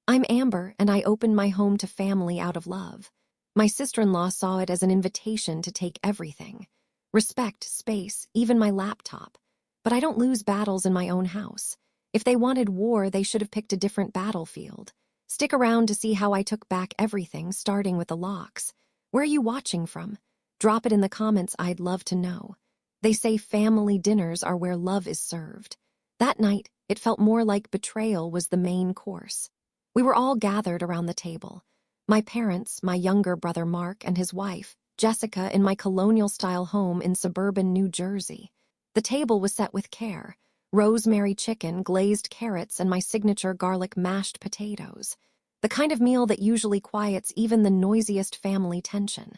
I'm Amber, and I opened my home to family out of love. My sister-in-law saw it as an invitation to take everything. Respect, space, even my laptop. But I don't lose battles in my own house. If they wanted war, they should have picked a different battlefield. Stick around to see how I took back everything, starting with the locks. Where are you watching from? Drop it in the comments, I'd love to know. They say family dinners are where love is served. That night, it felt more like betrayal was the main course. We were all gathered around the table. My parents, my younger brother Mark, and his wife, Jessica, in my colonial-style home in suburban New Jersey. The table was set with care. Rosemary chicken, glazed carrots, and my signature garlic mashed potatoes. The kind of meal that usually quiets even the noisiest family tension.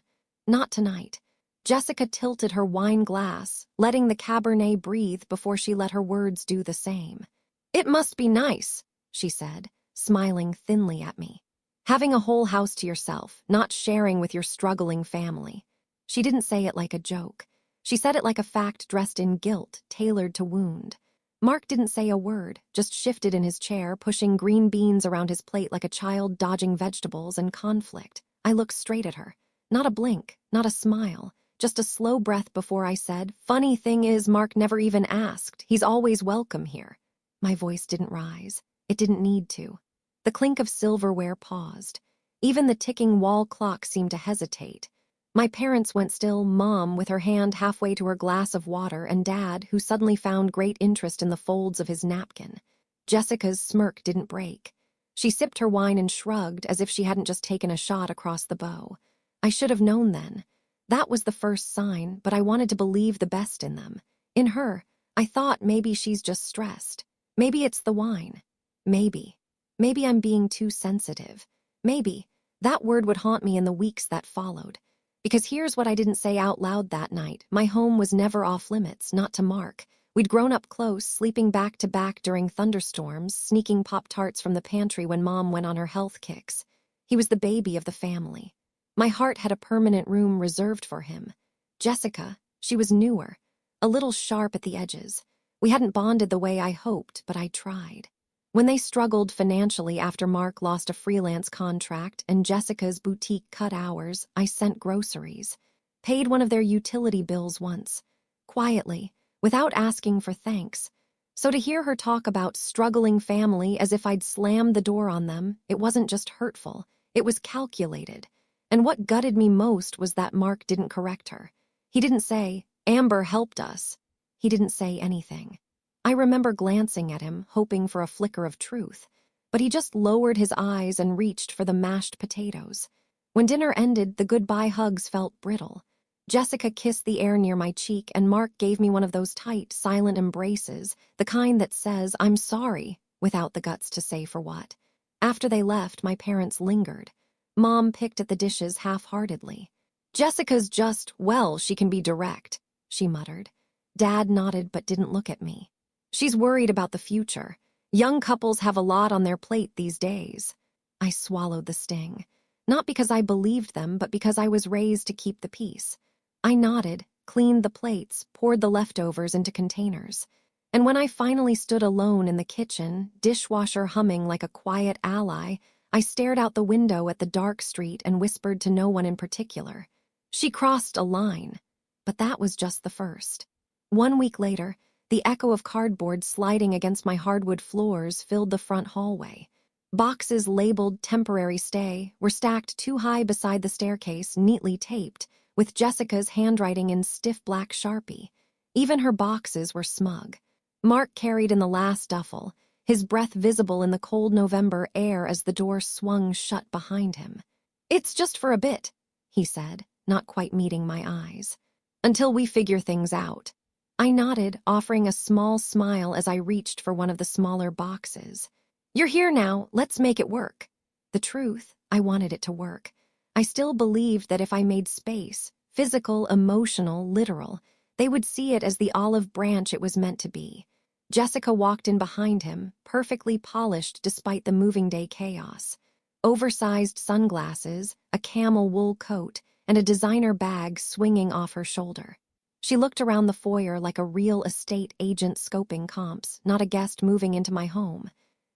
Not tonight. Jessica tilted her wine glass, letting the Cabernet breathe before she let her words do the same. "It must be nice," she said, smiling thinly at me. "Having a whole house to yourself, not sharing with your struggling family." She didn't say it like a joke. She said it like a fact dressed in guilt, tailored to wound. Mark didn't say a word, just shifted in his chair, pushing green beans around his plate like a child dodging vegetables and conflict. I looked straight at her. Not a blink, not a smile, just a slow breath before I said, "Funny thing is, Mark never even asked. He's always welcome here." My voice didn't rise. It didn't need to. The clink of silverware paused. Even the ticking wall clock seemed to hesitate. My parents went still, Mom with her hand halfway to her glass of water, and Dad, who suddenly found great interest in the folds of his napkin. Jessica's smirk didn't break. She sipped her wine and shrugged as if she hadn't just taken a shot across the bow. I should have known then. That was the first sign, but I wanted to believe the best in them. In her, I thought maybe she's just stressed. Maybe it's the wine. Maybe. Maybe I'm being too sensitive. Maybe. That word would haunt me in the weeks that followed. Because here's what I didn't say out loud that night. My home was never off limits, not to Mark. We'd grown up close, sleeping back to back during thunderstorms, sneaking Pop-Tarts from the pantry when Mom went on her health kicks. He was the baby of the family. My heart had a permanent room reserved for him. Jessica, she was newer, a little sharp at the edges. We hadn't bonded the way I hoped, but I tried. When they struggled financially after Mark lost a freelance contract and Jessica's boutique cut hours, I sent groceries. Paid one of their utility bills once. Quietly, without asking for thanks. So to hear her talk about struggling family as if I'd slammed the door on them, it wasn't just hurtful, it was calculated. And what gutted me most was that Mark didn't correct her. He didn't say, "Amber helped us." He didn't say anything. I remember glancing at him, hoping for a flicker of truth, but he just lowered his eyes and reached for the mashed potatoes. When dinner ended, the goodbye hugs felt brittle. Jessica kissed the air near my cheek, and Mark gave me one of those tight, silent embraces, the kind that says, "I'm sorry," without the guts to say for what. After they left, my parents lingered. Mom picked at the dishes half-heartedly. "Jessica's just, well, she can be direct," she muttered. Dad nodded but didn't look at me. "She's worried about the future. Young couples have a lot on their plate these days." I swallowed the sting. Not because I believed them, but because I was raised to keep the peace. I nodded, cleaned the plates, poured the leftovers into containers. And when I finally stood alone in the kitchen, dishwasher humming like a quiet ally, I stared out the window at the dark street and whispered to no one in particular. She crossed a line. But that was just the first. 1 week later, the echo of cardboard sliding against my hardwood floors filled the front hallway. Boxes labeled "temporary stay" were stacked too high beside the staircase, neatly taped, with Jessica's handwriting in stiff black Sharpie. Even her boxes were smug. Mark carried in the last duffel, his breath visible in the cold November air as the door swung shut behind him. "It's just for a bit," he said, not quite meeting my eyes. "Until we figure things out." I nodded, offering a small smile as I reached for one of the smaller boxes. "You're here now, let's make it work." The truth, I wanted it to work. I still believed that if I made space, physical, emotional, literal, they would see it as the olive branch it was meant to be. Jessica walked in behind him, perfectly polished despite the moving day chaos. Oversized sunglasses, a camel wool coat, and a designer bag swinging off her shoulder. She looked around the foyer like a real estate agent scoping comps, not a guest moving into my home.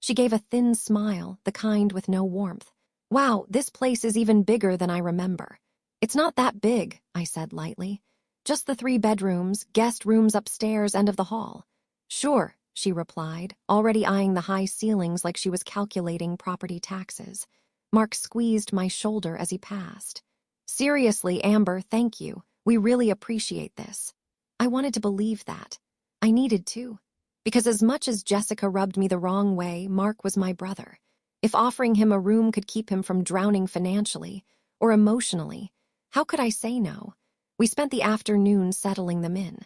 She gave a thin smile, the kind with no warmth. Wow, this place is even bigger than I remember. It's not that big, I said lightly. Just the 3 bedrooms, guest rooms upstairs, end of the hall. Sure, she replied, already eyeing the high ceilings like she was calculating property taxes. Mark squeezed my shoulder as he passed. Seriously, Amber, thank you. We really appreciate this. I wanted to believe that. I needed to. Because as much as Jessica rubbed me the wrong way, Mark was my brother. If offering him a room could keep him from drowning financially or emotionally, how could I say no? We spent the afternoon settling them in.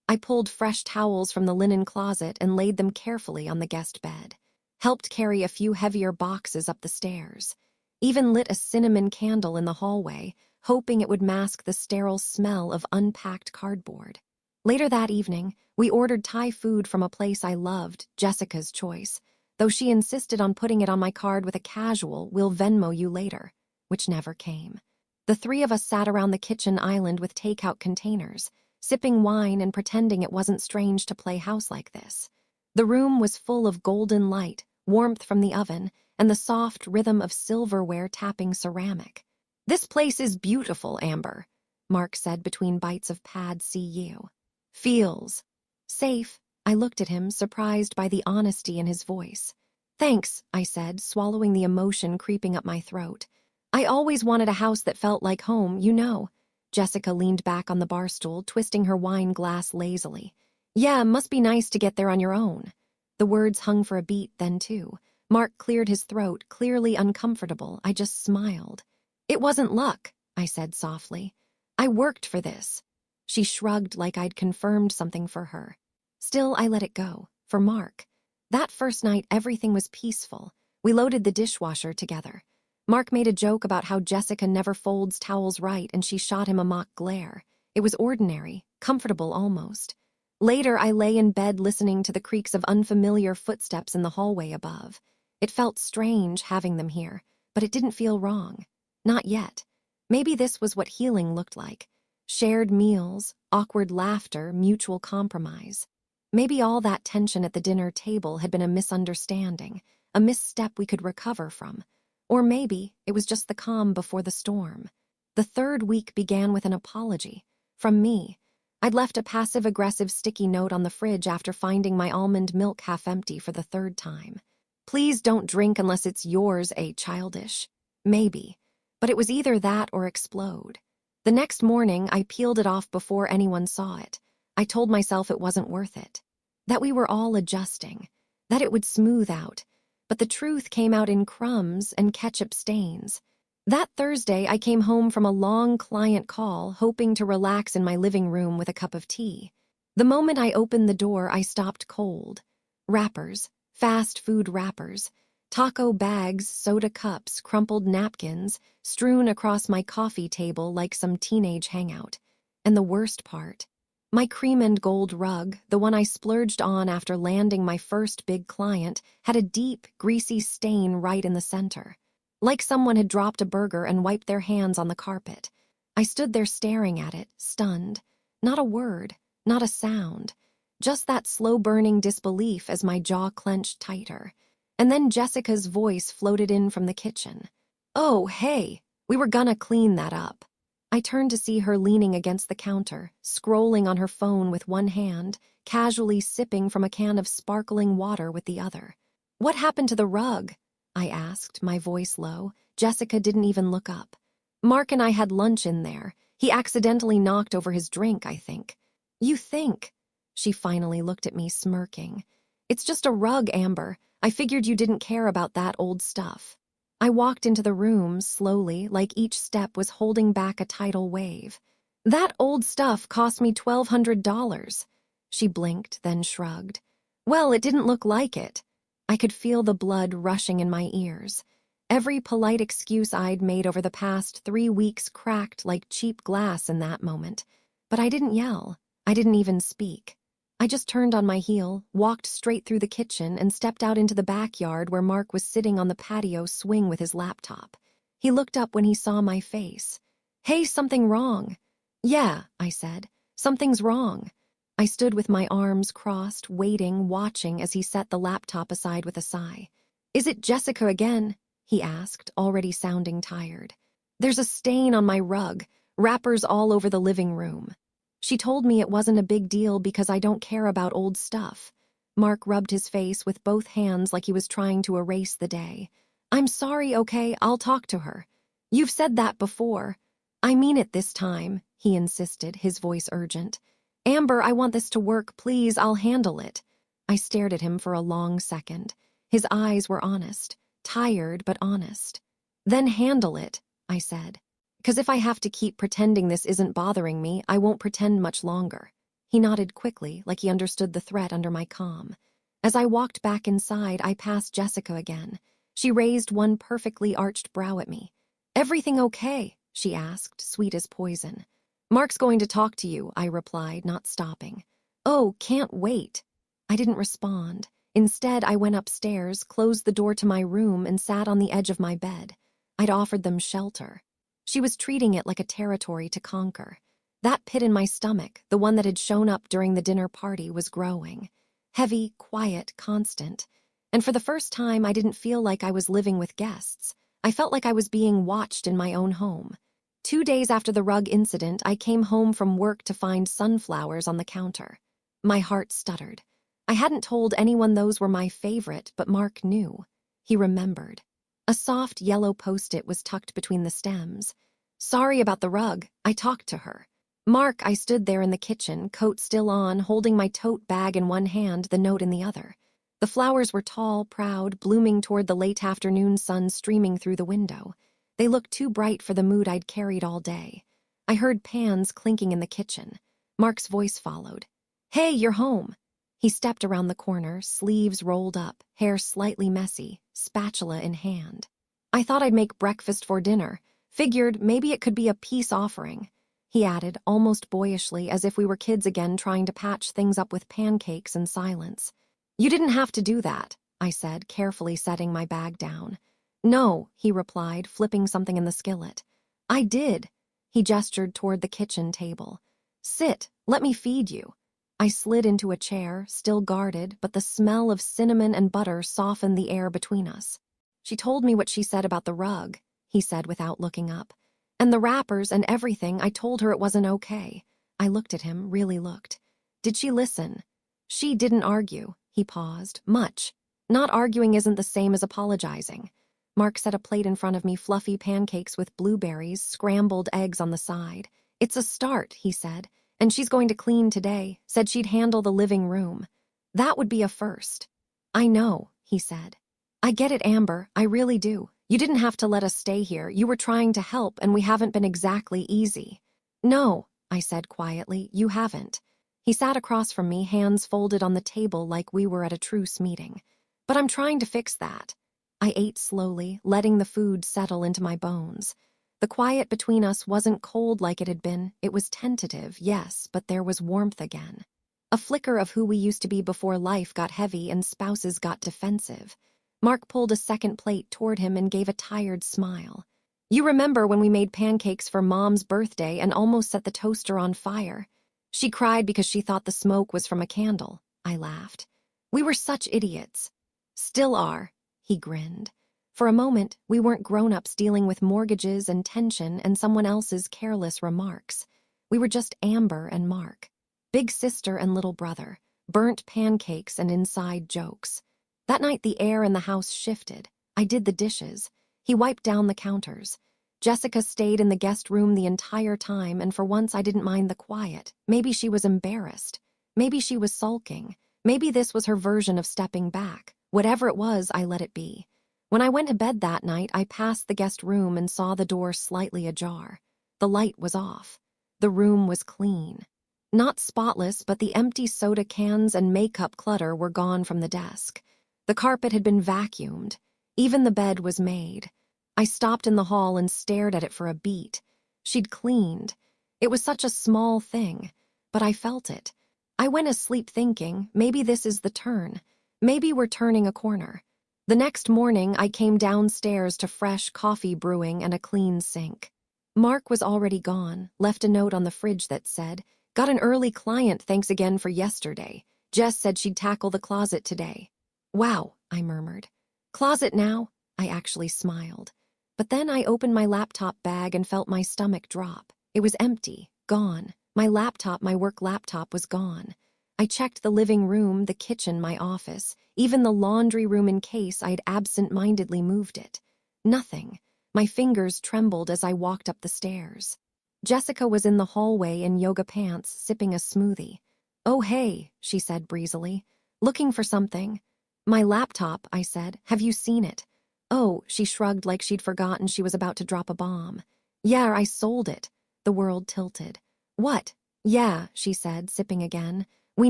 I pulled fresh towels from the linen closet and laid them carefully on the guest bed, helped carry a few heavier boxes up the stairs, even lit a cinnamon candle in the hallway, hoping it would mask the sterile smell of unpacked cardboard. Later that evening, we ordered Thai food from a place I loved, Jessica's Choice, though she insisted on putting it on my card with a casual "we'll Venmo you later," which never came. The 3 of us sat around the kitchen island with takeout containers, sipping wine and pretending it wasn't strange to play house like this. The room was full of golden light, warmth from the oven, and the soft rhythm of silverware tapping ceramic. "This place is beautiful, Amber," Mark said between bites of pad see-ew. "Feels safe." I looked at him, surprised by the honesty in his voice. "Thanks," I said, swallowing the emotion creeping up my throat. "I always wanted a house that felt like home, you know." Jessica leaned back on the bar stool, twisting her wine glass lazily. "Yeah, must be nice to get there on your own." The words hung for a beat then, too. Mark cleared his throat, clearly uncomfortable. I just smiled. "It wasn't luck," I said softly. "I worked for this." She shrugged like I'd confirmed something for her. Still, I let it go. For Mark. That first night, everything was peaceful. We loaded the dishwasher together. Mark made a joke about how Jessica never folds towels right, and she shot him a mock glare. It was ordinary, comfortable almost. Later, I lay in bed listening to the creaks of unfamiliar footsteps in the hallway above. It felt strange having them here, but it didn't feel wrong. Not yet. Maybe this was what healing looked like. Shared meals, awkward laughter, mutual compromise. Maybe all that tension at the dinner table had been a misunderstanding, a misstep we could recover from. Or maybe it was just the calm before the storm. The 3rd week began with an apology. From me. I'd left a passive-aggressive sticky note on the fridge after finding my almond milk half empty for the 3rd time. "Please don't drink unless it's yours, childish." Maybe. But it was either that or explode. The next morning, I peeled it off before anyone saw it. I told myself it wasn't worth it. That we were all adjusting. That it would smooth out. But the truth came out in crumbs and ketchup stains. That Thursday, I came home from a long client call, hoping to relax in my living room with a cup of tea. The moment I opened the door, I stopped cold. Wrappers, fast food wrappers, taco bags, soda cups, crumpled napkins, strewn across my coffee table like some teenage hangout. And the worst part, my cream and gold rug, the one I splurged on after landing my first big client, had a deep, greasy stain right in the center. Like someone had dropped a burger and wiped their hands on the carpet. I stood there staring at it, stunned. Not a word, not a sound. Just that slow-burning disbelief as my jaw clenched tighter. And then Jessica's voice floated in from the kitchen. "Oh, hey, we were gonna clean that up." I turned to see her leaning against the counter, scrolling on her phone with one hand, casually sipping from a can of sparkling water with the other. "What happened to the rug?" I asked, my voice low. Jessica didn't even look up. "Mark and I had lunch in there. He accidentally knocked over his drink, I think." "You think?" She finally looked at me, smirking. "It's just a rug, Amber. I figured you didn't care about that old stuff." I walked into the room, slowly, like each step was holding back a tidal wave. "That old stuff cost me $1,200. She blinked, then shrugged. "Well, it didn't look like it." I could feel the blood rushing in my ears. Every polite excuse I'd made over the past 3 weeks cracked like cheap glass in that moment. But I didn't yell. I didn't even speak. I just turned on my heel, walked straight through the kitchen, and stepped out into the backyard where Mark was sitting on the patio swing with his laptop. He looked up when he saw my face. "Hey, something wrong?" "Yeah," I said. "Something's wrong." I stood with my arms crossed, waiting, watching as he set the laptop aside with a sigh. Is it Jessica again? He asked, already sounding tired. There's a stain on my rug, wrappers all over the living room. She told me it wasn't a big deal because I don't care about old stuff. Mark rubbed his face with both hands like he was trying to erase the day. I'm sorry, okay, I'll talk to her. You've said that before. I mean it this time, he insisted, his voice urgent. Amber, I want this to work, please, I'll handle it. I stared at him for a long second. His eyes were honest, tired but honest. Then handle it, I said. Because if I have to keep pretending this isn't bothering me, I won't pretend much longer. He nodded quickly, like he understood the threat under my calm. As I walked back inside, I passed Jessica again. She raised one perfectly arched brow at me. Everything okay? She asked, sweet as poison. Mark's going to talk to you, I replied, not stopping. Oh, can't wait. I didn't respond. Instead, I went upstairs, closed the door to my room, and sat on the edge of my bed. I'd offered them shelter. She was treating it like a territory to conquer. That pit in my stomach, the one that had shown up during the dinner party, was growing. Heavy, quiet, constant. And for the first time, I didn't feel like I was living with guests. I felt like I was being watched in my own home. 2 days after the rug incident, I came home from work to find sunflowers on the counter. My heart stuttered. I hadn't told anyone those were my favorite, but Mark knew. He remembered. A soft yellow post-it was tucked between the stems. Sorry about the rug, I talked to her. Mark, I stood there in the kitchen, coat still on, holding my tote bag in one hand, the note in the other. The flowers were tall, proud, blooming toward the late afternoon sun streaming through the window. They looked too bright for the mood I'd carried all day. I heard pans clinking in the kitchen. Mark's voice followed. Hey, you're home. He stepped around the corner, sleeves rolled up, hair slightly messy, spatula in hand. I thought I'd make breakfast for dinner. Figured maybe it could be a peace offering. He added, almost boyishly, as if we were kids again trying to patch things up with pancakes and silence. You didn't have to do that, I said, carefully setting my bag down. No, he replied, flipping something in the skillet. I did. He gestured toward the kitchen table. Sit, let me feed you. I slid into a chair, still guarded, but the smell of cinnamon and butter softened the air between us. She told me what she said about the rug, he said without looking up. And the wrappers and everything, I told her it wasn't okay. I looked at him, really looked. Did she listen? She didn't argue. He paused. Much. Not arguing isn't the same as apologizing. Mark set a plate in front of me, fluffy pancakes with blueberries, scrambled eggs on the side. It's a start, he said. And she's going to clean today, said she'd handle the living room. That would be a first. I know, he said. I get it, Amber, I really do. You didn't have to let us stay here. You were trying to help, and we haven't been exactly easy. No, I said quietly, you haven't. He sat across from me, hands folded on the table like we were at a truce meeting. But I'm trying to fix that. I ate slowly, letting the food settle into my bones. The quiet between us wasn't cold like it had been. It was tentative, yes, but there was warmth again. A flicker of who we used to be before life got heavy and spouses got defensive. Mark pulled a second plate toward him and gave a tired smile. You remember when we made pancakes for Mom's birthday and almost set the toaster on fire? She cried because she thought the smoke was from a candle. I laughed. We were such idiots. Still are, he grinned. For a moment, we weren't grown-ups dealing with mortgages and tension and someone else's careless remarks. We were just Amber and Mark. Big sister and little brother. Burnt pancakes and inside jokes. That night the air in the house shifted. I did the dishes. He wiped down the counters. Jessica stayed in the guest room the entire time, and for once I didn't mind the quiet. Maybe she was embarrassed. Maybe she was sulking. Maybe this was her version of stepping back. Whatever it was, I let it be. When I went to bed that night, I passed the guest room and saw the door slightly ajar. The light was off. The room was clean. Not spotless, but the empty soda cans and makeup clutter were gone from the desk. The carpet had been vacuumed. Even the bed was made. I stopped in the hall and stared at it for a beat. She'd cleaned. It was such a small thing, but I felt it. I went asleep thinking, maybe this is the turn. Maybe we're turning a corner. The next morning, I came downstairs to fresh coffee brewing and a clean sink. Mark was already gone, left a note on the fridge that said, "Got an early client, thanks again for yesterday. Jess said she'd tackle the closet today." Wow, I murmured. Closet now? I actually smiled. But then I opened my laptop bag and felt my stomach drop. It was empty, gone. My laptop, my work laptop, was gone. I checked the living room, the kitchen, my office, even the laundry room in case I'd absent-mindedly moved it. Nothing. My fingers trembled as I walked up the stairs. Jessica was in the hallway in yoga pants, sipping a smoothie. "Oh, hey," she said breezily. "Looking for something?" "My laptop," I said. "Have you seen it?" "Oh," she shrugged like she'd forgotten she was about to drop a bomb. "Yeah, I sold it." The world tilted. "What?" "Yeah," she said, sipping again. "We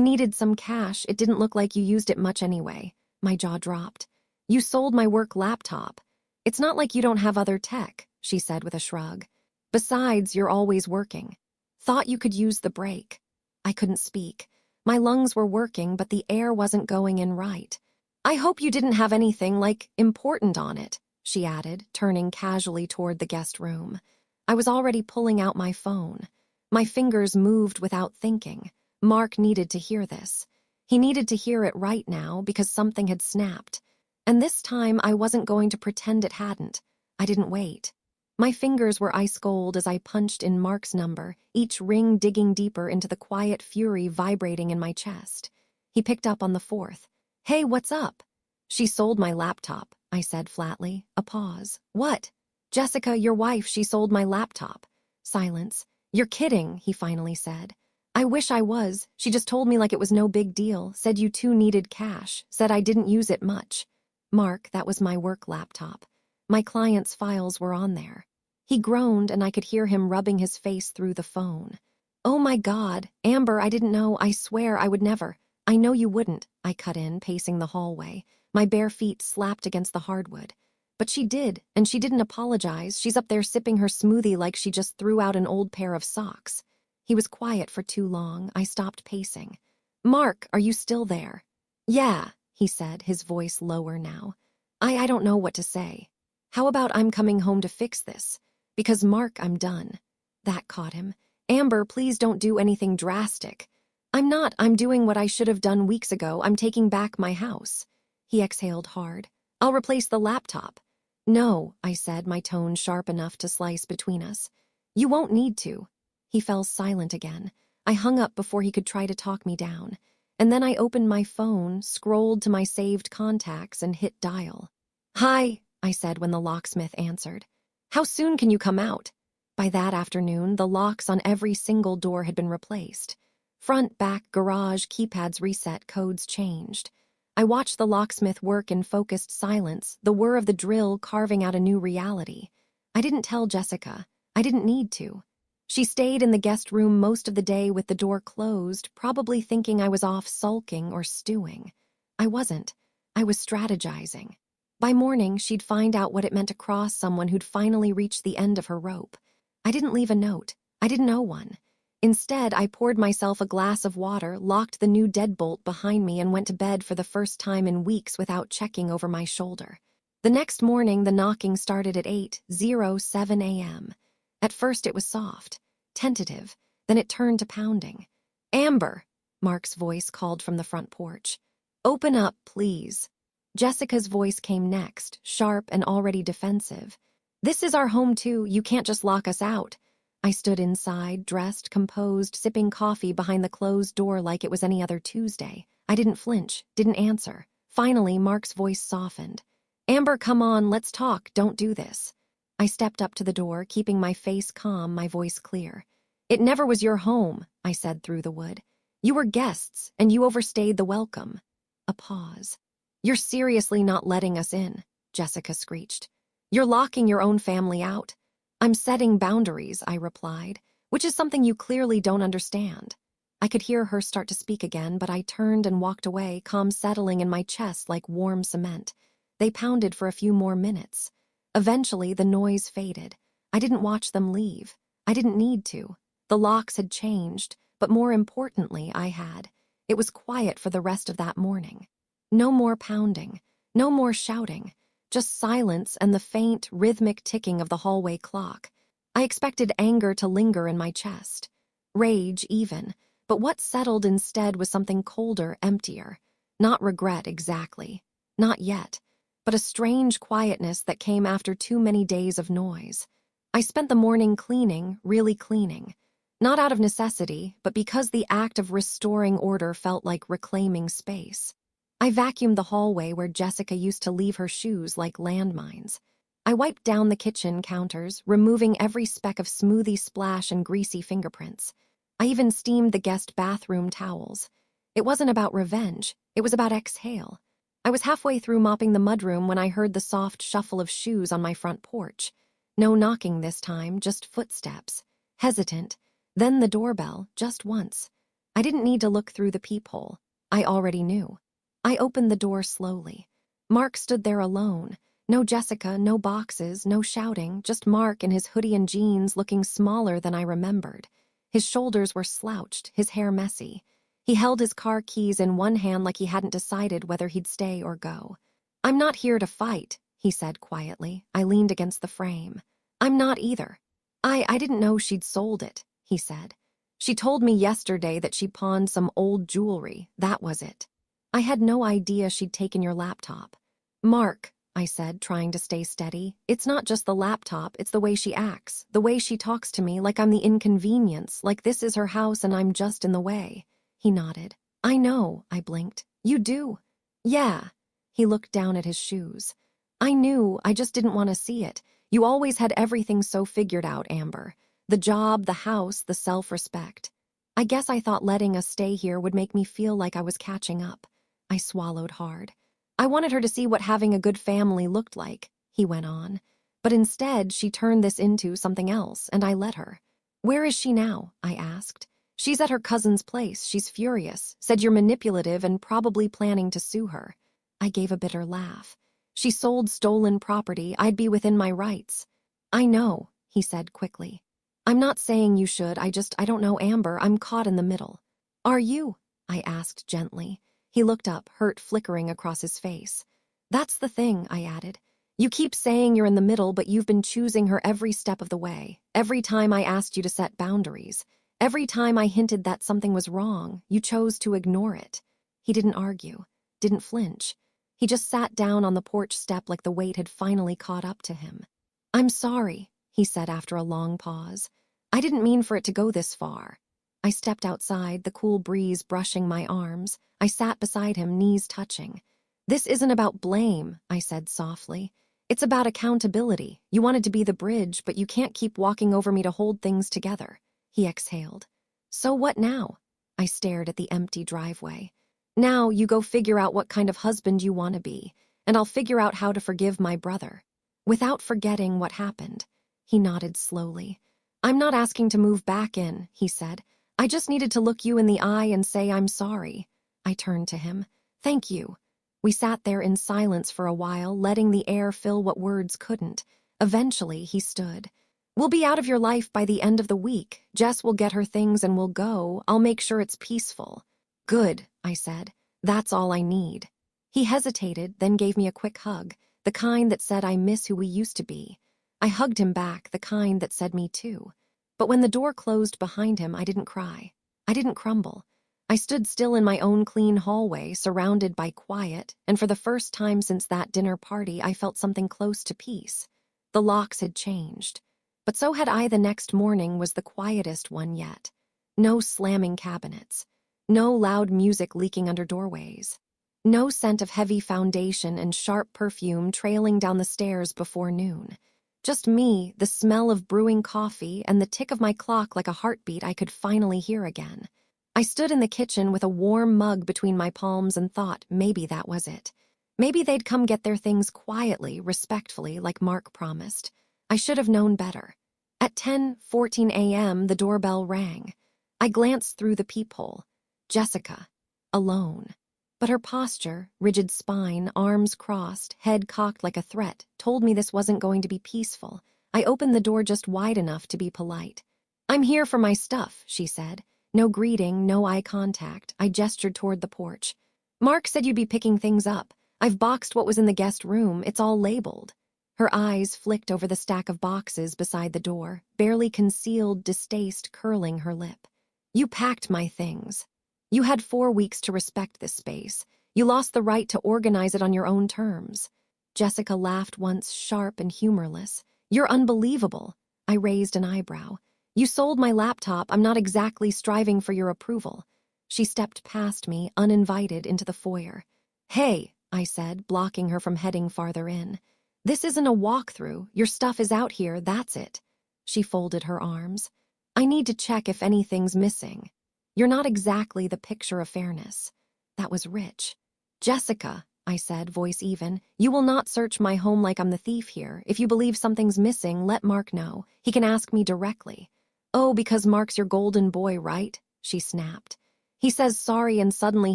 needed some cash. It didn't look like you used it much anyway." My jaw dropped. "You sold my work laptop." "It's not like you don't have other tech," she said with a shrug. "Besides, you're always working." "Thought you could use the break." I couldn't speak. My lungs were working, but the air wasn't going in right. "I hope you didn't have anything, like, important on it," she added, turning casually toward the guest room. I was already pulling out my phone. My fingers moved without thinking. Mark needed to hear this. He needed to hear it right now because something had snapped. And this time I wasn't going to pretend it hadn't. I didn't wait. My fingers were ice cold as I punched in Mark's number, each ring digging deeper into the quiet fury vibrating in my chest. He picked up on the fourth. "Hey, what's up?" "She sold my laptop," I said flatly. A pause. "What?" "Jessica, your wife, she sold my laptop." Silence. "You're kidding," he finally said. "I wish I was. She just told me like it was no big deal, said you two needed cash, said I didn't use it much." "Mark, that was my work laptop. My client's files were on there." He groaned and I could hear him rubbing his face through the phone. "Oh my God, Amber, I didn't know. I swear I would never." "I know you wouldn't," I cut in, pacing the hallway. My bare feet slapped against the hardwood. "But she did, and she didn't apologize. She's up there sipping her smoothie like she just threw out an old pair of socks." He was quiet for too long. I stopped pacing. "Mark, are you still there?" "Yeah," he said, his voice lower now. I don't know what to say. "How about I'm coming home to fix this? Because, Mark, I'm done." That caught him. "Amber, please don't do anything drastic." "I'm not. I'm doing what I should have done weeks ago. I'm taking back my house." He exhaled hard. "I'll replace the laptop." "No," I said, my tone sharp enough to slice between us. "You won't need to." He fell silent again. I hung up before he could try to talk me down. And then I opened my phone, scrolled to my saved contacts, and hit dial. "Hi," I said when the locksmith answered. "How soon can you come out?" By that afternoon, the locks on every single door had been replaced. Front, back, garage, keypads reset, codes changed. I watched the locksmith work in focused silence, the whir of the drill carving out a new reality. I didn't tell Jessica. I didn't need to. She stayed in the guest room most of the day with the door closed, probably thinking I was off sulking or stewing. I wasn't. I was strategizing. By morning, she'd find out what it meant to cross someone who'd finally reached the end of her rope. I didn't leave a note. I didn't owe one. Instead, I poured myself a glass of water, locked the new deadbolt behind me, and went to bed for the first time in weeks without checking over my shoulder. The next morning, the knocking started at 8:07 a.m. At first, it was soft, tentative, then it turned to pounding. "Amber," Mark's voice called from the front porch. "Open up, please." Jessica's voice came next, sharp and already defensive. "This is our home too, you can't just lock us out." I stood inside, dressed, composed, sipping coffee behind the closed door like it was any other Tuesday. I didn't flinch, didn't answer. Finally, Mark's voice softened. "Amber, come on, let's talk, don't do this." I stepped up to the door, keeping my face calm, my voice clear. "It never was your home," I said through the wood. "You were guests, and you overstayed the welcome." A pause. "You're seriously not letting us in," Jessica screeched. "You're locking your own family out." "I'm setting boundaries," I replied, "which is something you clearly don't understand." I could hear her start to speak again, but I turned and walked away, calm settling in my chest like warm cement. They pounded for a few more minutes. Eventually, the noise faded. I didn't watch them leave. I didn't need to. The locks had changed, but more importantly, I had. It was quiet for the rest of that morning. No more pounding, no more shouting, just silence and the faint, rhythmic ticking of the hallway clock. I expected anger to linger in my chest. Rage, even. But what settled instead was something colder, emptier. Not regret, exactly. Not yet. but a strange quietness that came after too many days of noise. I spent the morning cleaning, really cleaning. Not out of necessity, but because the act of restoring order felt like reclaiming space. I vacuumed the hallway where Jessica used to leave her shoes like landmines. I wiped down the kitchen counters, removing every speck of smoothie splash and greasy fingerprints. I even steamed the guest bathroom towels. It wasn't about revenge, it was about exhale. I was halfway through mopping the mudroom when I heard the soft shuffle of shoes on my front porch. No knocking this time, just footsteps. Hesitant. Then the doorbell, just once. I didn't need to look through the peephole. I already knew. I opened the door slowly. Mark stood there alone. No Jessica, no boxes, no shouting, just Mark in his hoodie and jeans looking smaller than I remembered. His shoulders were slouched, his hair messy. He held his car keys in one hand like he hadn't decided whether he'd stay or go. "I'm not here to fight," he said quietly. I leaned against the frame. "I'm not either." I didn't know she'd sold it," he said. "She told me yesterday that she pawned some old jewelry, that was it. I had no idea she'd taken your laptop." "Mark," I said, trying to stay steady, "it's not just the laptop, it's the way she acts, the way she talks to me like I'm the inconvenience, like this is her house and I'm just in the way." He nodded. "I know," I blinked. "You do?" "Yeah." He looked down at his shoes. "I knew, I just didn't want to see it. You always had everything so figured out, Amber. The job, the house, the self-respect. I guess I thought letting us stay here would make me feel like I was catching up." I swallowed hard. "I wanted her to see what having a good family looked like," he went on. "But instead, she turned this into something else, and I let her." "Where is she now?" I asked. "She's at her cousin's place. She's furious, said you're manipulative and probably planning to sue her." I gave a bitter laugh. "She sold stolen property. I'd be within my rights." "I know," he said quickly. "I'm not saying you should, I don't know, Amber. I'm caught in the middle." "Are you?" I asked gently. He looked up, hurt flickering across his face. "That's the thing," I added. "You keep saying you're in the middle, but you've been choosing her every step of the way. Every time I asked you to set boundaries. Every time I hinted that something was wrong, you chose to ignore it." He didn't argue, didn't flinch. He just sat down on the porch step like the weight had finally caught up to him. "I'm sorry," he said after a long pause. "I didn't mean for it to go this far." I stepped outside, the cool breeze brushing my arms. I sat beside him, knees touching. "This isn't about blame," I said softly. "It's about accountability. You wanted to be the bridge, but you can't keep walking over me to hold things together." He exhaled. "So what now?" I stared at the empty driveway. "Now you go figure out what kind of husband you want to be, and I'll figure out how to forgive my brother. Without forgetting what happened." He nodded slowly. "I'm not asking to move back in," he said. "I just needed to look you in the eye and say I'm sorry." I turned to him. "Thank you." We sat there in silence for a while, letting the air fill what words couldn't. Eventually, he stood. "We'll be out of your life by the end of the week. Jess will get her things and we'll go. I'll make sure it's peaceful." "Good," I said. "That's all I need." He hesitated, then gave me a quick hug, the kind that said I miss who we used to be. I hugged him back, the kind that said me too. But when the door closed behind him, I didn't cry. I didn't crumble. I stood still in my own clean hallway, surrounded by quiet, and for the first time since that dinner party, I felt something close to peace. The locks had changed. But so had I. The next morning was the quietest one yet. No slamming cabinets. No loud music leaking under doorways. No scent of heavy foundation and sharp perfume trailing down the stairs before noon. Just me, the smell of brewing coffee, and the tick of my clock like a heartbeat I could finally hear again. I stood in the kitchen with a warm mug between my palms and thought maybe that was it. Maybe they'd come get their things quietly, respectfully, like Mark promised. I should have known better. At 10:14 a.m., the doorbell rang. I glanced through the peephole. Jessica. Alone. But her posture, rigid spine, arms crossed, head cocked like a threat, told me this wasn't going to be peaceful. I opened the door just wide enough to be polite. "I'm here for my stuff," she said. No greeting, no eye contact. I gestured toward the porch. "Mark said you'd be picking things up. I've boxed what was in the guest room. It's all labeled." Her eyes flicked over the stack of boxes beside the door, barely concealed distaste curling her lip. "You packed my things. You had 4 weeks to respect this space. You lost the right to organize it on your own terms." Jessica laughed once, sharp and humorless. You're unbelievable. I raised an eyebrow. You sold my laptop. I'm not exactly striving for your approval. She stepped past me, uninvited, into the foyer. Hey, I said, blocking her from heading farther in. This isn't a walkthrough. Your stuff is out here, that's it. She folded her arms. I need to check if anything's missing. You're not exactly the picture of fairness. That was rich. Jessica, I said, voice even, you will not search my home like I'm the thief here. If you believe something's missing, let Mark know. He can ask me directly. Oh, because Mark's your golden boy, right? She snapped. He says sorry and suddenly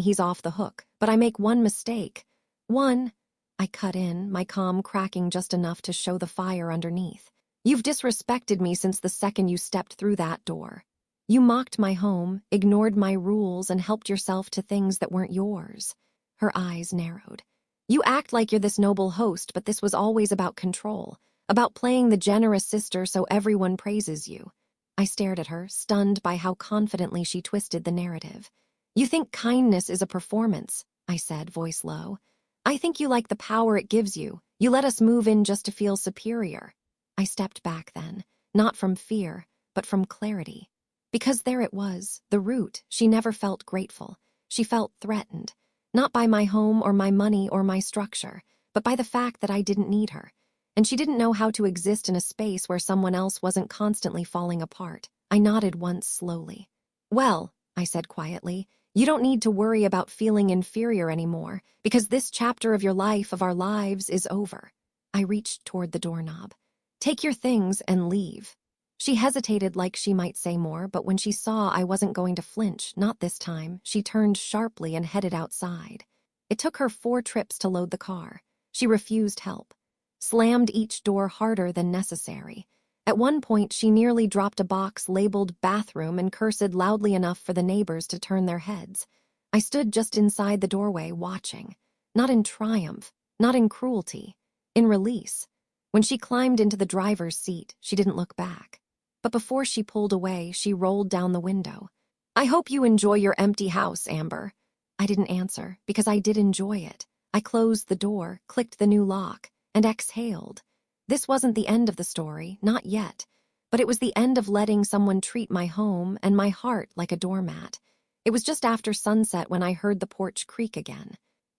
he's off the hook, but I make one mistake. One. I cut in, my comm cracking just enough to show the fire underneath. You've disrespected me since the second you stepped through that door. You mocked my home, ignored my rules, and helped yourself to things that weren't yours. Her eyes narrowed. You act like you're this noble host, but this was always about control, about playing the generous sister so everyone praises you. I stared at her, stunned by how confidently she twisted the narrative. You think kindness is a performance, I said, voice low. I think you like the power it gives you. You let us move in just to feel superior. I stepped back then, not from fear, but from clarity. Because there it was, the root. She never felt grateful. She felt threatened. Not by my home or my money or my structure, but by the fact that I didn't need her. And she didn't know how to exist in a space where someone else wasn't constantly falling apart. I nodded once slowly. Well, I said quietly, you don't need to worry about feeling inferior anymore, because this chapter of your life, of our lives, is over. I reached toward the doorknob. Take your things and leave. She hesitated like she might say more, but when she saw I wasn't going to flinch, not this time, she turned sharply and headed outside. It took her 4 trips to load the car. She refused help. Slammed each door harder than necessary. At one point, she nearly dropped a box labeled bathroom and cursed loudly enough for the neighbors to turn their heads. I stood just inside the doorway, watching. Not in triumph, not in cruelty, in release. When she climbed into the driver's seat, she didn't look back. But before she pulled away, she rolled down the window. I hope you enjoy your empty house, Amber. I didn't answer, because I did enjoy it. I closed the door, clicked the new lock, and exhaled. This wasn't the end of the story, not yet. But it was the end of letting someone treat my home and my heart like a doormat. It was just after sunset when I heard the porch creak again.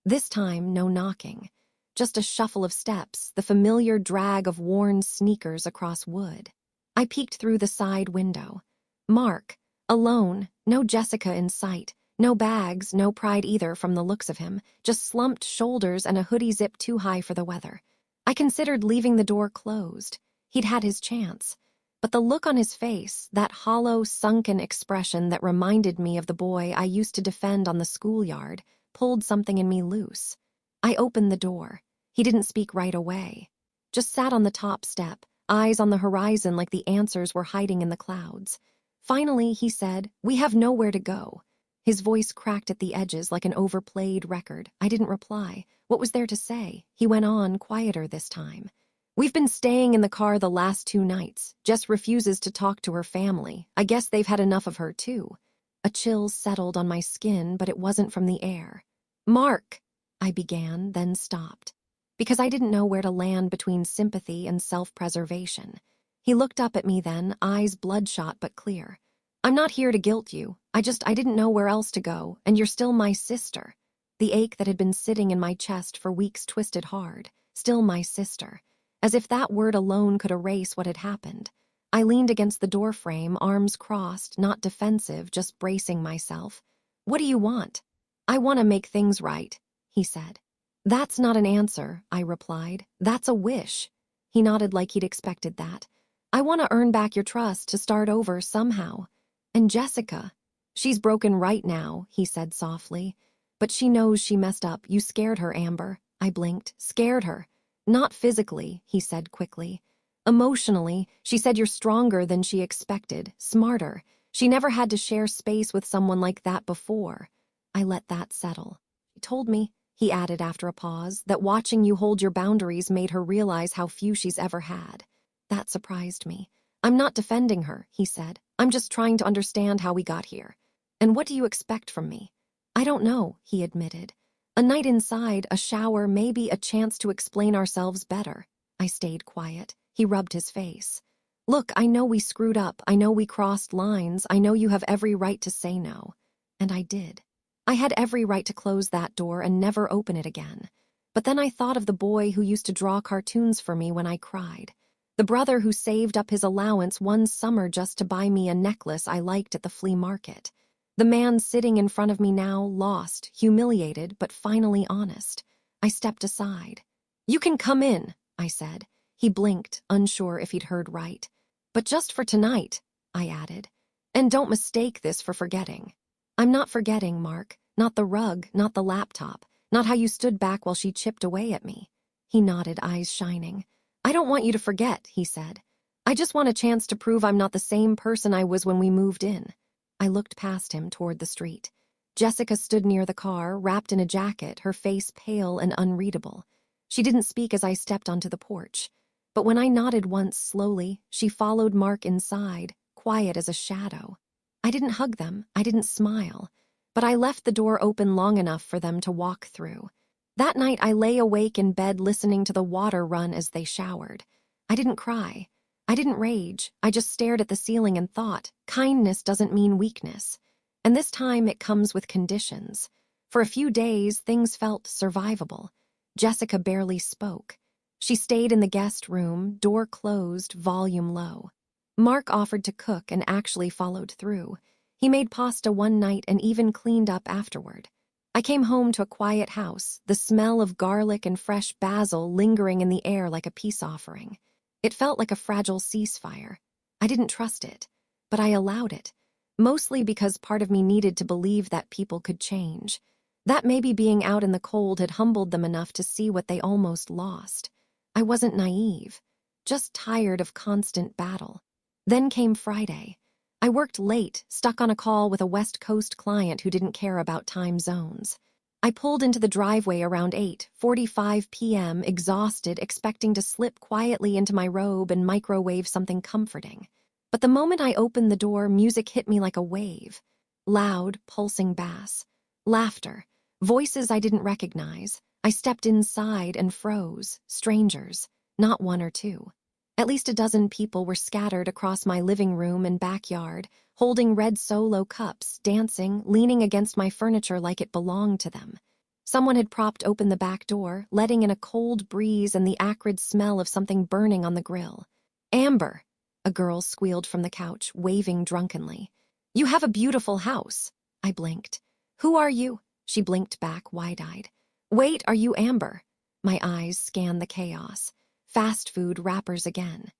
This time, no knocking. Just a shuffle of steps, the familiar drag of worn sneakers across wood. I peeked through the side window. Mark, alone, no Jessica in sight, no bags, no pride either from the looks of him, just slumped shoulders and a hoodie zipped too high for the weather. I considered leaving the door closed. He'd had his chance. But the look on his face, that hollow, sunken expression that reminded me of the boy I used to defend on the schoolyard, pulled something in me loose. I opened the door. He didn't speak right away. Just sat on the top step, eyes on the horizon like the answers were hiding in the clouds. Finally, he said, "We have nowhere to go." His voice cracked at the edges like an overplayed record. I didn't reply. What was there to say? He went on, quieter this time. "We've been staying in the car the last 2 nights. Jess refuses to talk to her family. I guess they've had enough of her, too." A chill settled on my skin, but it wasn't from the air. "Mark," I began, then stopped. Because I didn't know where to land between sympathy and self-preservation. He looked up at me then, eyes bloodshot but clear. "I'm not here to guilt you. I didn't know where else to go, and you're still my sister." The ache that had been sitting in my chest for weeks twisted hard. Still my sister. As if that word alone could erase what had happened. I leaned against the doorframe, arms crossed, not defensive, just bracing myself. "What do you want?" "I want to make things right," he said. "That's not an answer," I replied. "That's a wish." He nodded like he'd expected that. "I want to earn back your trust, to start over somehow. And Jessica, she's broken right now," he said softly. "But she knows she messed up. You scared her, Amber." I blinked. "Scared her." "Not physically," he said quickly. "Emotionally, she said you're stronger than she expected, smarter. She never had to share space with someone like that before." I let that settle. "She told me," he added after a pause, "that watching you hold your boundaries made her realize how few she's ever had." That surprised me. "I'm not defending her," he said. "I'm just trying to understand how we got here. And what do you expect from me?" "I don't know," he admitted. A night inside, a shower, maybe a chance to explain ourselves better. I stayed quiet. He rubbed his face. Look, I know we screwed up. I know we crossed lines. I know you have every right to say no. And I did. I had every right to close that door and never open it again. But then I thought of the boy who used to draw cartoons for me when I cried. The brother who saved up his allowance one summer just to buy me a necklace I liked at the flea market. The man sitting in front of me now, lost, humiliated, but finally honest. I stepped aside. "You can come in," I said. He blinked, unsure if he'd heard right. "But just for tonight," I added. "And don't mistake this for forgetting." "I'm not forgetting, Mark. Not the rug, not the laptop, not how you stood back while she chipped away at me." He nodded, eyes shining. "I don't want you to forget," he said. "I just want a chance to prove I'm not the same person I was when we moved in." I looked past him toward the street. Jessica stood near the car, wrapped in a jacket, her face pale and unreadable. She didn't speak as I stepped onto the porch. But when I nodded once slowly, she followed Mark inside, quiet as a shadow. I didn't hug them, I didn't smile, but I left the door open long enough for them to walk through. That night I lay awake in bed listening to the water run as they showered. I didn't cry. I didn't rage. I just stared at the ceiling and thought, kindness doesn't mean weakness. And this time it comes with conditions. For a few days, things felt survivable. Jessica barely spoke. She stayed in the guest room, door closed, volume low. Mark offered to cook and actually followed through. He made pasta one night and even cleaned up afterward. I came home to a quiet house, the smell of garlic and fresh basil lingering in the air like a peace offering. It felt like a fragile ceasefire. I didn't trust it, but I allowed it, mostly because part of me needed to believe that people could change. That maybe being out in the cold had humbled them enough to see what they almost lost. I wasn't naive, just tired of constant battle. Then came Friday. I worked late, stuck on a call with a West Coast client who didn't care about time zones. I pulled into the driveway around 8:45 p.m., exhausted, expecting to slip quietly into my robe and microwave something comforting. But the moment I opened the door, music hit me like a wave. Loud, pulsing bass. Laughter. Voices I didn't recognize. I stepped inside and froze. Strangers. Not one or two. At least a dozen people were scattered across my living room and backyard, holding red Solo cups, dancing, leaning against my furniture like it belonged to them. Someone had propped open the back door, letting in a cold breeze and the acrid smell of something burning on the grill. "Amber," a girl squealed from the couch, waving drunkenly. "You have a beautiful house." I blinked. "Who are you?" She blinked back, wide-eyed. "Wait, are you Amber?" My eyes scanned the chaos. Fast food wrappers again.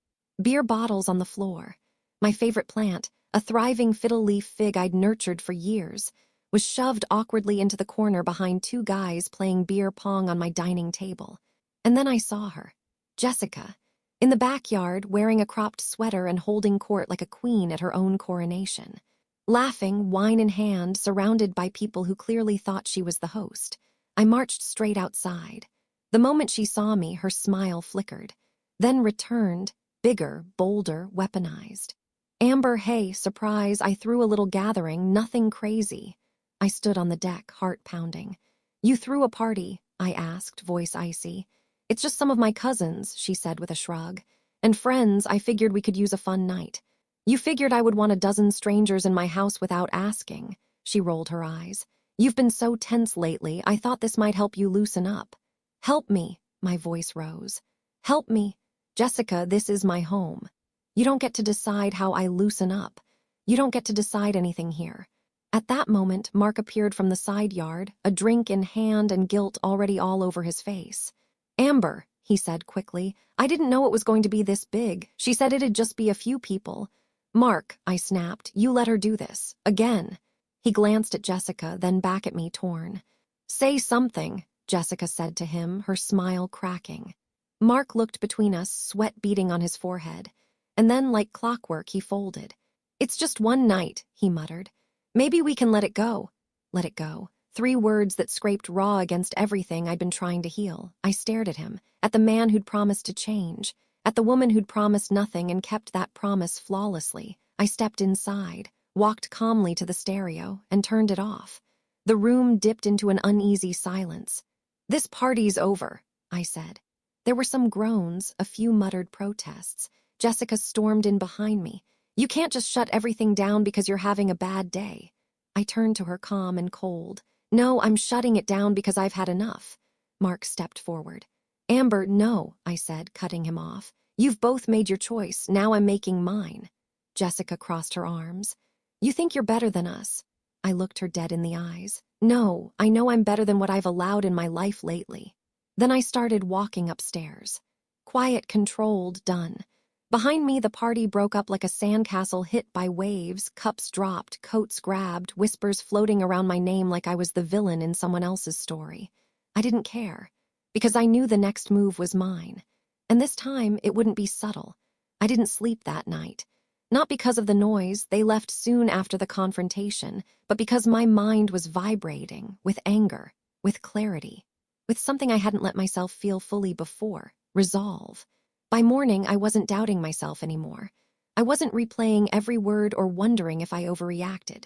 Beer bottles on the floor. My favorite plant, a thriving fiddle-leaf fig I'd nurtured for years, was shoved awkwardly into the corner behind two guys playing beer pong on my dining table. And then I saw her, Jessica, in the backyard wearing a cropped sweater and holding court like a queen at her own coronation. Laughing, wine in hand, surrounded by people who clearly thought she was the host. I marched straight outside. The moment she saw me, her smile flickered, then returned, bigger, bolder, weaponized. "Amber, hey, surprise, I threw a little gathering, nothing crazy." I stood on the deck, heart pounding. "You threw a party?" I asked, voice icy. "It's just some of my cousins," she said with a shrug. "And friends, I figured we could use a fun night." "You figured I would want a dozen strangers in my house without asking," she rolled her eyes. "You've been so tense lately, I thought this might help you loosen up." "Help me," my voice rose. "Help me. Jessica, this is my home. You don't get to decide how I loosen up. You don't get to decide anything here." At that moment, Mark appeared from the side yard, a drink in hand and guilt already all over his face. "Amber," he said quickly, "I didn't know it was going to be this big. She said it'd just be a few people." "Mark," I snapped, "you let her do this. Again." He glanced at Jessica, then back at me, torn. "Say something," Jessica said to him, her smile cracking. Mark looked between us, sweat beading on his forehead. And then, like clockwork, he folded. "It's just one night," he muttered. "Maybe we can let it go." Let it go. 3 words that scraped raw against everything I'd been trying to heal. I stared at him, at the man who'd promised to change, at the woman who'd promised nothing and kept that promise flawlessly. I stepped inside, walked calmly to the stereo, and turned it off. The room dipped into an uneasy silence. "This party's over," I said. There were some groans, a few muttered protests. Jessica stormed in behind me. "You can't just shut everything down because you're having a bad day." I turned to her, calm and cold. "No, I'm shutting it down because I've had enough." Mark stepped forward. "Amber, no," I said, cutting him off. "You've both made your choice. Now I'm making mine." Jessica crossed her arms. "You think you're better than us?" I looked her dead in the eyes. "No, I know I'm better than what I've allowed in my life lately." Then I started walking upstairs. Quiet, controlled, done. Behind me, the party broke up like a sandcastle hit by waves, cups dropped, coats grabbed, whispers floating around my name like I was the villain in someone else's story. I didn't care, because I knew the next move was mine. And this time, it wouldn't be subtle. I didn't sleep that night. Not because of the noise, they left soon after the confrontation, but because my mind was vibrating with anger, with clarity, with something I hadn't let myself feel fully before, resolve. By morning, I wasn't doubting myself anymore. I wasn't replaying every word or wondering if I overreacted.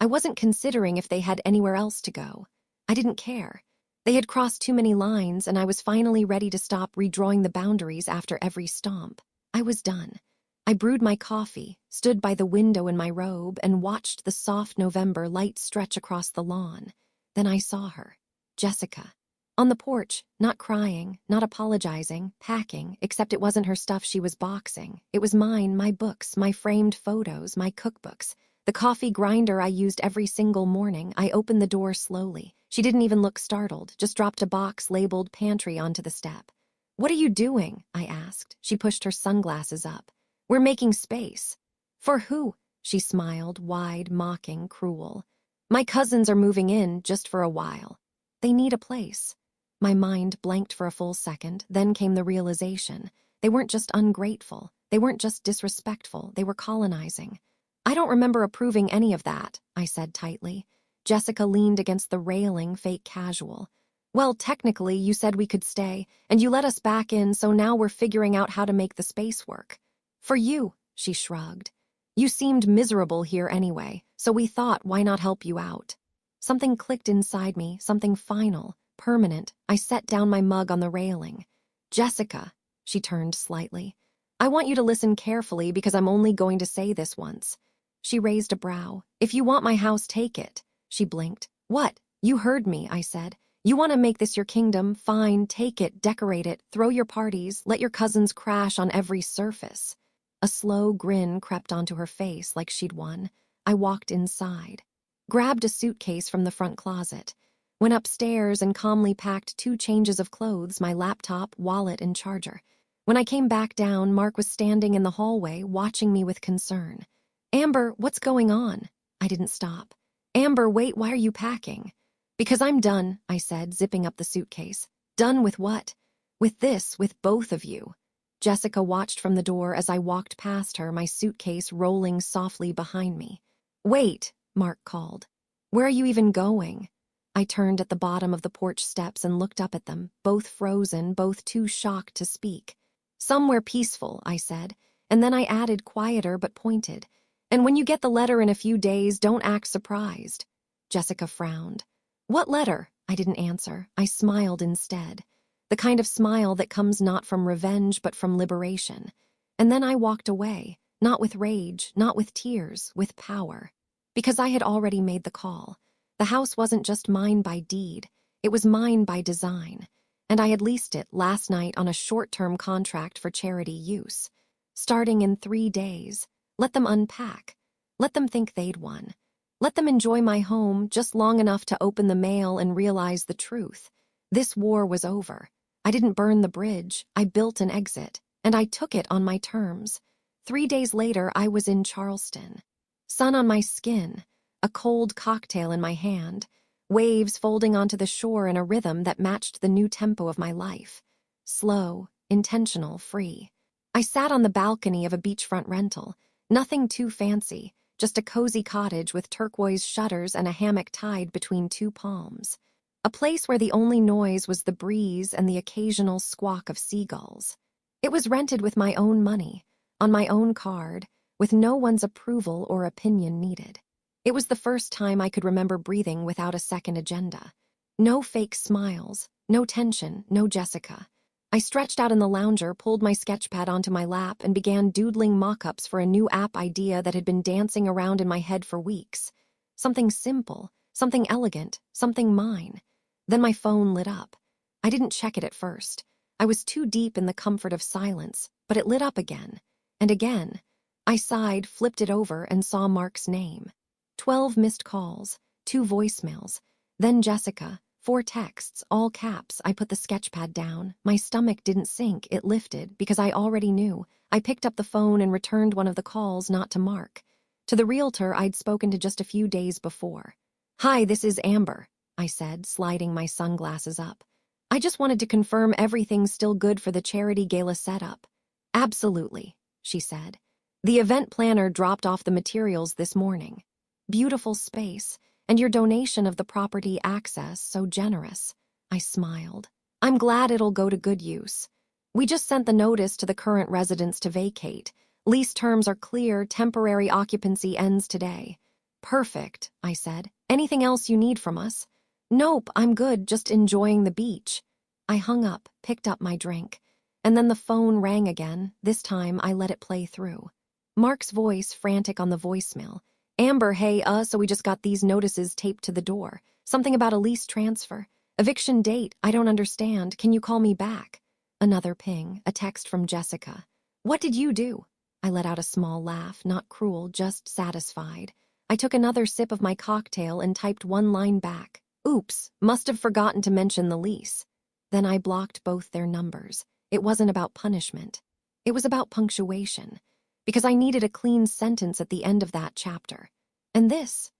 I wasn't considering if they had anywhere else to go. I didn't care. They had crossed too many lines, and I was finally ready to stop redrawing the boundaries after every stomp. I was done. I brewed my coffee, stood by the window in my robe, and watched the soft November light stretch across the lawn. Then I saw her, Jessica. On the porch, not crying, not apologizing, packing, except it wasn't her stuff she was boxing. It was mine, my books, my framed photos, my cookbooks. The coffee grinder I used every single morning. I opened the door slowly. She didn't even look startled, just dropped a box labeled pantry onto the step. "What are you doing?" I asked. She pushed her sunglasses up. "We're making space." "For who?" She smiled, wide, mocking, cruel. "My cousins are moving in, just for a while. They need a place." My mind blanked for a full second, then came the realization. They weren't just ungrateful. They weren't just disrespectful. They were colonizing. "I don't remember approving any of that," I said tightly. Jessica leaned against the railing, fake casual. "Well, technically, you said we could stay, and you let us back in, so now we're figuring out how to make the space work." "For you," she shrugged. "You seemed miserable here anyway, so we thought, why not help you out?" Something clicked inside me, something final, permanent. I set down my mug on the railing. "Jessica," she turned slightly, "I want you to listen carefully because I'm only going to say this once." She raised a brow. "If you want my house, take it." She blinked. "What? You heard me," I said. "You want to make this your kingdom? Fine, take it, decorate it, throw your parties, let your cousins crash on every surface." A slow grin crept onto her face like she'd won. I walked inside, grabbed a suitcase from the front closet, went upstairs and calmly packed 2 changes of clothes, my laptop, wallet, and charger. When I came back down, Mark was standing in the hallway, watching me with concern. "Amber, what's going on?" I didn't stop. "Amber, wait, why are you packing?" "Because I'm done," I said, zipping up the suitcase. "Done with what?" "With this, with both of you." Jessica watched from the door as I walked past her, my suitcase rolling softly behind me. "Wait," Mark called. "Where are you even going?" I turned at the bottom of the porch steps and looked up at them, both frozen, both too shocked to speak. "Somewhere peaceful," I said, and then I added, quieter but pointed. "And when you get the letter in a few days, don't act surprised." Jessica frowned. "What letter?" I didn't answer. I smiled instead. The kind of smile that comes not from revenge but from liberation. And then I walked away, not with rage, not with tears, with power. Because I had already made the call. The house wasn't just mine by deed, it was mine by design. And I had leased it last night on a short-term contract for charity use. Starting in 3 days, let them unpack. Let them think they'd won. Let them enjoy my home just long enough to open the mail and realize the truth. This war was over. I didn't burn the bridge, I built an exit, and I took it on my terms. 3 days later, I was in Charleston. Sun on my skin, a cold cocktail in my hand, waves folding onto the shore in a rhythm that matched the new tempo of my life. Slow, intentional, free. I sat on the balcony of a beachfront rental, nothing too fancy, just a cozy cottage with turquoise shutters and a hammock tied between 2 palms. A place where the only noise was the breeze and the occasional squawk of seagulls. It was rented with my own money, on my own card, with no one's approval or opinion needed. It was the first time I could remember breathing without a second agenda. No fake smiles, no tension, no Jessica. I stretched out in the lounger, pulled my sketchpad onto my lap, and began doodling mock-ups for a new app idea that had been dancing around in my head for weeks. Something simple, something elegant, something mine. Then my phone lit up. I didn't check it at first. I was too deep in the comfort of silence, but it lit up again. And again. I sighed, flipped it over, and saw Mark's name. 12 missed calls, 2 voicemails, then Jessica, 4 texts, all caps. I put the sketchpad down. My stomach didn't sink, it lifted, because I already knew. I picked up the phone and returned one of the calls, not to Mark. To the realtor I'd spoken to just a few days before. "Hi, this is Amber," I said, sliding my sunglasses up. "I just wanted to confirm everything's still good for the charity gala setup." "Absolutely," she said. "The event planner dropped off the materials this morning. Beautiful space, and your donation of the property access so generous." I smiled. "I'm glad it'll go to good use. We just sent the notice to the current residents to vacate. Lease terms are clear, temporary occupancy ends today." "Perfect," I said. "Anything else you need from us?" "Nope, I'm good, just enjoying the beach." I hung up, picked up my drink, and then the phone rang again. This time I let it play through. Mark's voice, frantic on the voicemail. "Amber, hey, so we just got these notices taped to the door. Something about a lease transfer. Eviction date, I don't understand. Can you call me back?" Another ping, a text from Jessica. "What did you do?" I let out a small laugh, not cruel, just satisfied. I took another sip of my cocktail and typed one line back. "Oops, must have forgotten to mention the lease." Then I blocked both their numbers. It wasn't about punishment. It was about punctuation. Because I needed a clean sentence at the end of that chapter. And this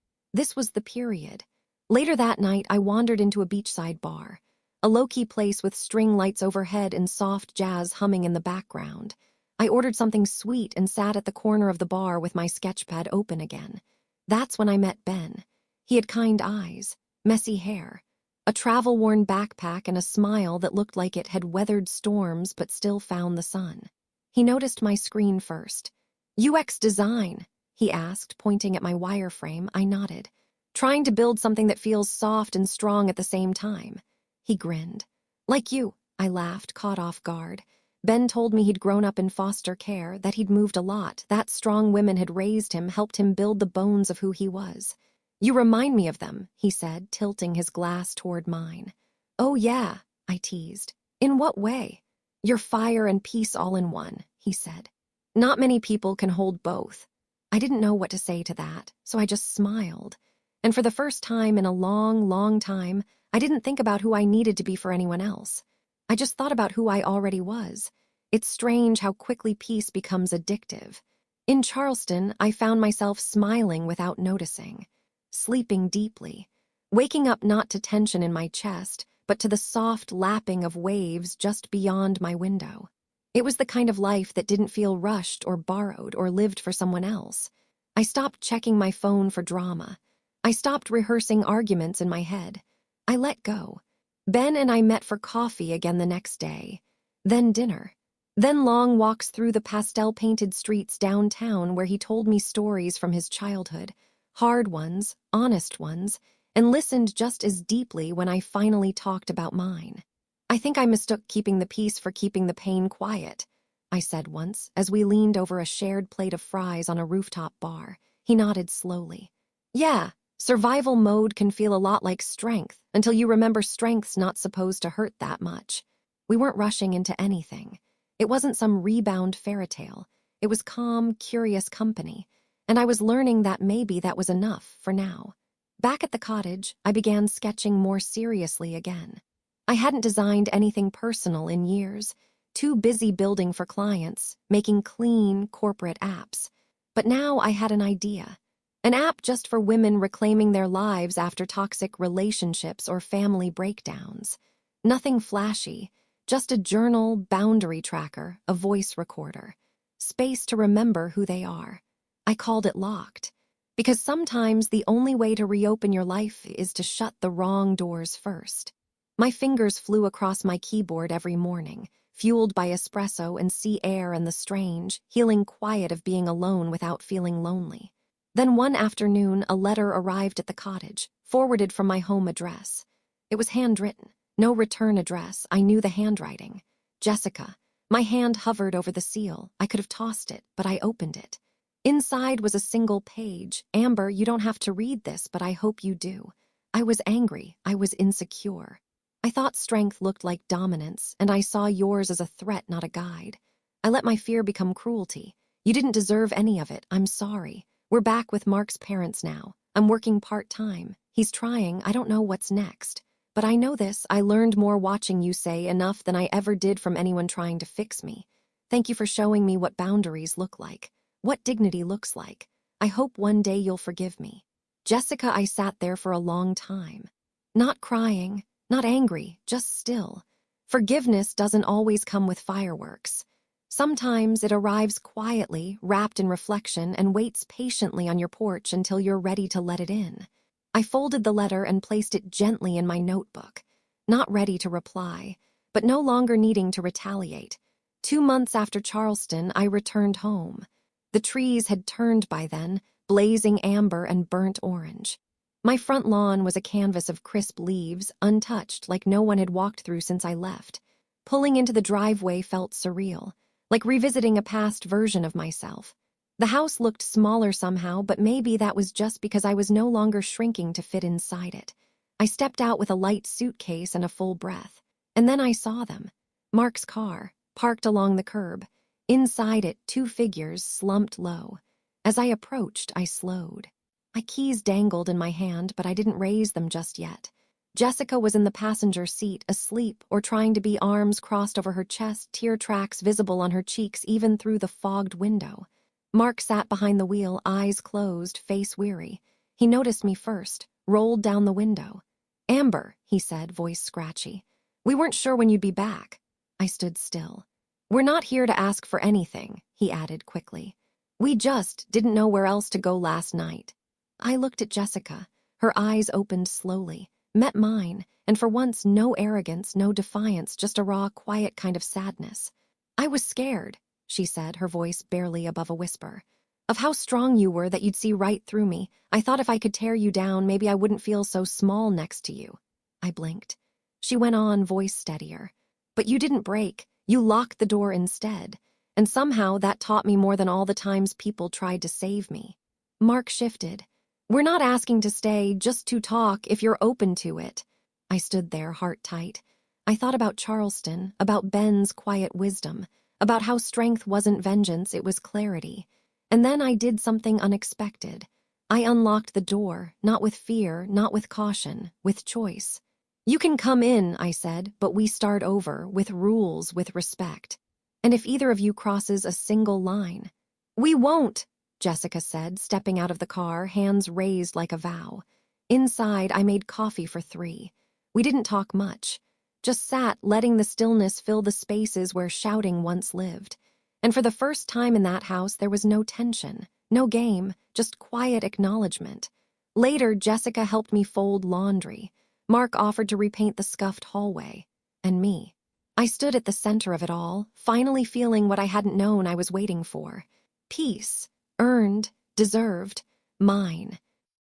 was the period. Later that night, I wandered into a beachside bar, a low-key place with string lights overhead and soft jazz humming in the background. I ordered something sweet and sat at the corner of the bar with my sketchpad open again. That's when I met Ben. He had kind eyes, messy hair, a travel-worn backpack, and a smile that looked like it had weathered storms but still found the sun. He noticed my screen first. "UX design," he asked, pointing at my wireframe. I nodded. "Trying to build something that feels soft and strong at the same time." He grinned. "Like you," I laughed, caught off guard. Ben told me he'd grown up in foster care, that he'd moved a lot, that strong women had raised him, helped him build the bones of who he was. "You remind me of them," he said, tilting his glass toward mine. "Oh yeah," I teased. "In what way?" "You're fire and peace all in one," he said. "Not many people can hold both." I didn't know what to say to that, so I just smiled. And for the first time in a long, long time, I didn't think about who I needed to be for anyone else. I just thought about who I already was. It's strange how quickly peace becomes addictive. In Charleston, I found myself smiling without noticing, sleeping deeply, waking up not to tension in my chest, but to the soft lapping of waves just beyond my window. It was the kind of life that didn't feel rushed or borrowed or lived for someone else. I stopped checking my phone for drama. I stopped rehearsing arguments in my head. I let go. Ben and I met for coffee again the next day. Then dinner. Then long walks through the pastel-painted streets downtown where he told me stories from his childhood, hard ones, honest ones, and listened just as deeply when I finally talked about mine. "I think I mistook keeping the peace for keeping the pain quiet," I said once, as we leaned over a shared plate of fries on a rooftop bar. He nodded slowly. "Yeah, survival mode can feel a lot like strength, until you remember strength's not supposed to hurt that much." We weren't rushing into anything. It wasn't some rebound fairy tale. It was calm, curious company, and I was learning that maybe that was enough for now. Back at the cottage, I began sketching more seriously again. I hadn't designed anything personal in years, too busy building for clients, making clean, corporate apps. But now I had an idea. An app just for women reclaiming their lives after toxic relationships or family breakdowns. Nothing flashy, just a journal, boundary tracker, a voice recorder. Space to remember who they are. I called it Locked. Because sometimes the only way to reopen your life is to shut the wrong doors first. My fingers flew across my keyboard every morning, fueled by espresso and sea air and the strange, healing quiet of being alone without feeling lonely. Then one afternoon, a letter arrived at the cottage, forwarded from my home address. It was handwritten. No return address. I knew the handwriting. Jessica. My hand hovered over the seal. I could have tossed it, but I opened it. Inside was a single page. Amber, you don't have to read this, but I hope you do. I was angry. I was insecure. I thought strength looked like dominance, and I saw yours as a threat, not a guide. I let my fear become cruelty. You didn't deserve any of it. I'm sorry. We're back with Mark's parents now. I'm working part-time. He's trying. I don't know what's next. But I know this. I learned more watching you say enough than I ever did from anyone trying to fix me. Thank you for showing me what boundaries look like, what dignity looks like. I hope one day you'll forgive me. Jessica, I sat there for a long time. Not crying, not angry, just still. Forgiveness doesn't always come with fireworks. Sometimes it arrives quietly, wrapped in reflection, and waits patiently on your porch until you're ready to let it in. I folded the letter and placed it gently in my notebook, not ready to reply, but no longer needing to retaliate. 2 months after Charleston, I returned home. The trees had turned by then, blazing amber and burnt orange. My front lawn was a canvas of crisp leaves, untouched, like no one had walked through since I left. Pulling into the driveway felt surreal, like revisiting a past version of myself. The house looked smaller somehow, but maybe that was just because I was no longer shrinking to fit inside it. I stepped out with a light suitcase and a full breath. And then I saw them. Mark's car, parked along the curb. Inside it, 2 figures slumped low. As I approached, I slowed. My keys dangled in my hand, but I didn't raise them just yet. Jessica was in the passenger seat, asleep or trying to be, arms crossed over her chest, tear tracks visible on her cheeks even through the fogged window. Mark sat behind the wheel, eyes closed, face weary. He noticed me first, rolled down the window. "Amber," he said, voice scratchy. "We weren't sure when you'd be back." I stood still. "We're not here to ask for anything," he added quickly. "We just didn't know where else to go last night." I looked at Jessica. Her eyes opened slowly, met mine, and for once no arrogance, no defiance, just a raw, quiet kind of sadness. "I was scared," she said, her voice barely above a whisper, "of how strong you were, that you'd see right through me. I thought if I could tear you down, maybe I wouldn't feel so small next to you." I blinked. She went on, voice steadier. "But you didn't break. You locked the door instead. And somehow that taught me more than all the times people tried to save me." Mark shifted. "We're not asking to stay, just to talk, if you're open to it." I stood there, heart tight. I thought about Charleston, about Ben's quiet wisdom, about how strength wasn't vengeance, it was clarity. And then I did something unexpected. I unlocked the door, not with fear, not with caution, with choice. "You can come in," I said, "but we start over, with rules, with respect. And if either of you crosses a single line—" "We won't," Jessica said, stepping out of the car, hands raised like a vow. Inside, I made coffee for 3. We didn't talk much. Just sat, letting the stillness fill the spaces where shouting once lived. And for the first time in that house, there was no tension, no game, just quiet acknowledgement. Later, Jessica helped me fold laundry. Mark offered to repaint the scuffed hallway. And me. I stood at the center of it all, finally feeling what I hadn't known I was waiting for. Peace. Earned. Deserved. Mine.